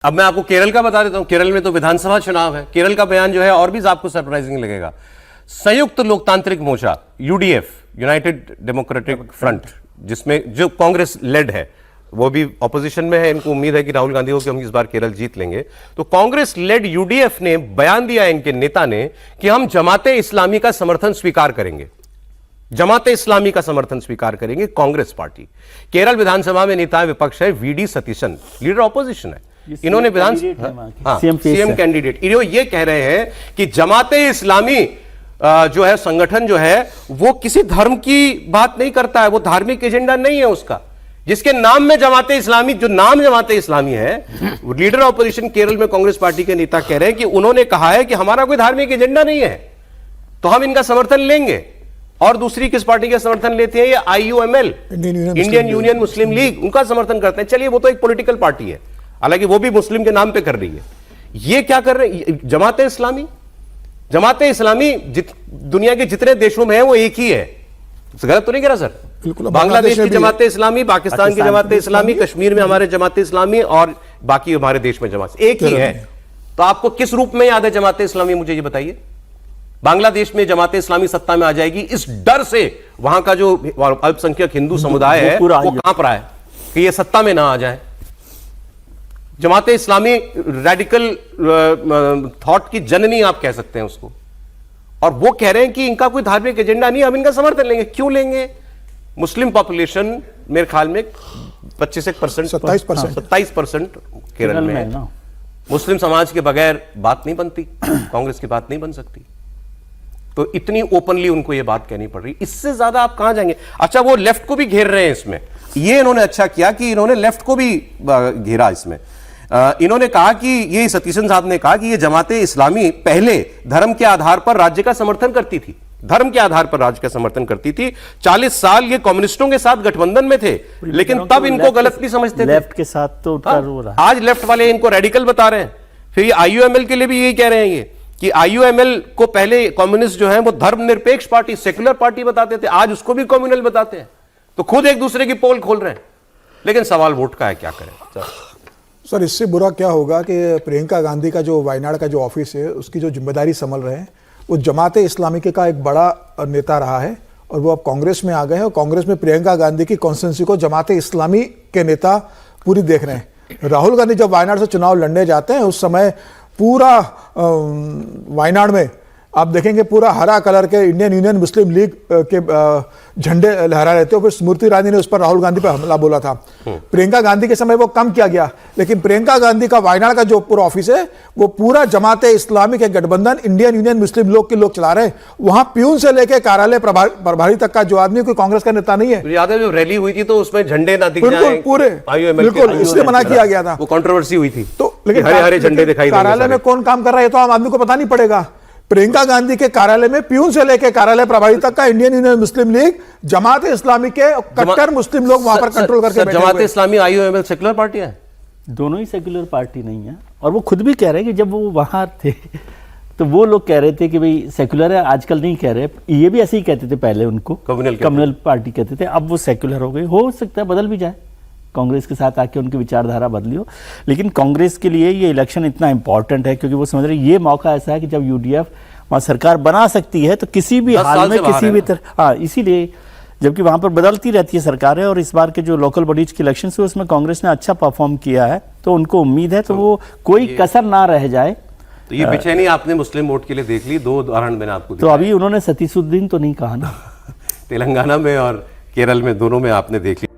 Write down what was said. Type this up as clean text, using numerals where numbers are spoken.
अब मैं आपको केरल का बता देता हूं। केरल में तो विधानसभा चुनाव है। केरल का बयान जो है और भी आपको सरप्राइजिंग लगेगा। संयुक्त लोकतांत्रिक मोर्चा यूडीएफ, यूनाइटेड डेमोक्रेटिक फ्रंट, जिसमें जो कांग्रेस लेड है, वो भी ऑपोजिशन में है। इनको उम्मीद है कि राहुल गांधी को कि हम इस बार केरल जीत लेंगे। तो कांग्रेस लेड यूडीएफ ने बयान दिया इनके नेता ने कि हम जमाते इस्लामी का समर्थन स्वीकार करेंगे। जमाते इस्लामी का समर्थन स्वीकार करेंगे कांग्रेस पार्टी। केरल विधानसभा में नेता विपक्ष है वीडी सतीशन, लीडर ऑपोजिशन है। इन्होंने विधानसभा सीएम कैंडिडेट ये कह रहे हैं कि जमाते इस्लामी जो है संगठन जो है वो किसी धर्म की बात नहीं करता है, वो धार्मिक एजेंडा नहीं है उसका। जिसके नाम में जमाते इस्लामी, जो नाम जमाते इस्लामी है, लीडर ऑपोजिशन केरल में कांग्रेस पार्टी के नेता कह रहे हैं कि उन्होंने कहा है कि हमारा कोई धार्मिक एजेंडा नहीं है तो हम इनका समर्थन लेंगे। और दूसरी किस पार्टी का समर्थन लेते हैं? ये आईयूएमएल, इंडियन यूनियन मुस्लिम लीग, उनका समर्थन करते हैं। चलिए वो तो एक पॉलिटिकल पार्टी है, हालांकि वो भी मुस्लिम के नाम पे कर रही है। ये क्या कर रहे हैं? जमाते इस्लामी, जमाते इस्लामी दुनिया के जितने देशों में है वो एक ही है। गलत तो नहीं कह रहा सर? बिल्कुल। बांग्लादेश की जमाते इस्लामी, पाकिस्तान की जमाते इस्लामी, कश्मीर में हमारे जमाते इस्लामी और बाकी हमारे देश में जमात एक ही है। तो आपको किस रूप में याद है जमाते इस्लामी, मुझे ये बताइए। बांग्लादेश में जमाते इस्लामी सत्ता में आ जाएगी, इस डर से वहां का जो अल्पसंख्यक हिंदू समुदाय है वो कांप रहा है कि ये सत्ता में ना आ जाए। जमाते इस्लामी रेडिकल थॉट की जननी आप कह सकते हैं उसको। और वो कह रहे हैं कि इनका कोई धार्मिक एजेंडा नहीं, हम इनका समर्थन लेंगे। क्यों लेंगे? मुस्लिम पॉपुलेशन मेरे ख्याल में 25% 27% केरल में है। मुस्लिम समाज के बगैर बात नहीं बनती, कांग्रेस की बात नहीं बन सकती। तो इतनी ओपनली उनको ये बात कहनी पड़ रही, इससे ज्यादा आप कहां जाएंगे? अच्छा, वो लेफ्ट को भी घेर रहे हैं इसमें। ये इन्होंने अच्छा किया कि इन्होंने लेफ्ट को भी घेरा इसमें। इन्होंने कहा कि ये सतीशन साहब ने कहा कि ये जमाते इस्लामी पहले धर्म के आधार पर राज्य का समर्थन करती थी, धर्म के आधार पर राज्य का समर्थन करती थी। 40 साल ये कम्युनिस्टों के साथ गठबंधन में थे, लेकिन तब इनको गलत नहीं समझते थे। लेफ्ट के साथ तो आज लेफ्ट वाले इनको रेडिकल बता रहे हैं। फिर ये आईयूएमएल के लिए भी यही कह रहे हैं ये कि आईयूएमएल को पहले कम्युनिस्ट जो है वो धर्मनिरपेक्ष पार्टी, सेक्युलर पार्टी बताते थे, आज उसको भी कम्युनल बताते हैं। तो खुद एक दूसरे की पोल खोल रहे हैं। लेकिन सवाल वोट का है, क्या करें सर? इससे बुरा क्या होगा कि प्रियंका गांधी का जो वायनाड का जो ऑफिस है उसकी जो जिम्मेदारी संभल रहे हैं वो जमाते इस्लामी का एक बड़ा नेता रहा है और वो अब कांग्रेस में आ गए हैं। और कांग्रेस में प्रियंका गांधी की कॉन्स्टिट्यूंसी को जमाते इस्लामी के नेता पूरी देख रहे हैं। राहुल गांधी जब वायनाड से चुनाव लड़ने जाते हैं उस समय पूरा वायनाड में आप देखेंगे पूरा हरा कलर के इंडियन यूनियन मुस्लिम लीग के झंडे लहरा रहे थे। और फिर स्मृति ईरानी ने उस पर राहुल गांधी पर हमला बोला था। प्रियंका गांधी के समय वो कम किया गया, लेकिन प्रियंका गांधी का वायनाड का जो पूरा ऑफिस है वो पूरा जमाते इस्लामी के गठबंधन इंडियन यूनियन मुस्लिम लीग के लोग चला रहे हैं। वहां प्यून से लेकर कार्यालय प्रभारी तक का जो आदमी कोई कांग्रेस का नेता नहीं है। याद है जब रैली हुई थी तो उसमें झंडे ना दिख जाए, पूरे बिल्कुल इसलिए मना किया गया था, वो कंट्रोवर्सी हुई थी। तो लेकिन हरे हरे झंडे दिखाई, कार्यालय में कौन काम कर रहा है तो आम आदमी को पता नहीं पड़ेगा। प्रियंका गांधी के कार्यालय में प्यून से लेकर कार्यालय प्रभारी तक का इंडियन यूनियन मुस्लिम लीग, जमाते इस्लामी के कट्टर मुस्लिम लोग वहां पर कंट्रोल करके बैठे हुए हैं। जमाते इस्लामी आईयूएमएल सेक्युलर पार्टी है, दोनों ही सेक्युलर पार्टी नहीं है। और वो खुद भी कह रहे हैं कि जब वो वहां थे तो वो लोग कह रहे थे कि भाई सेक्युलर है, आजकल नहीं कह रहे। ये भी ऐसे ही कहते थे पहले, उनको कम्युनल पार्टी कहते थे, अब वो सेक्युलर हो गई। हो सकता है बदल भी जाए, कांग्रेस के साथ आके उनकी विचारधारा बदली हो। लेकिन कांग्रेस के लिए ये इलेक्शन इतना इंपॉर्टेंट है क्योंकि वो समझ रहे ये मौका ऐसा है कि जब यूडीएफ वहाँ सरकार बना सकती है तो किसी भी हाल में किसी भी तरह, हाँ, इसीलिए जबकि वहाँ पर बदलती रहती है सरकारें। और इस बार के जो लोकल बॉडीज के इलेक्शन है उसमें कांग्रेस ने अच्छा परफॉर्म किया है, तो उनको उम्मीद है तो वो कोई कसर ना रह जाए। तो ये बेचैनी आपने मुस्लिम वोट के लिए देख ली। 2 उदाहरण मैंने आपको तो अभी उन्होंने सतीशुद्दीन तो नहीं कहा ना तेलंगाना में और केरल में, दोनों में आपने देख ली।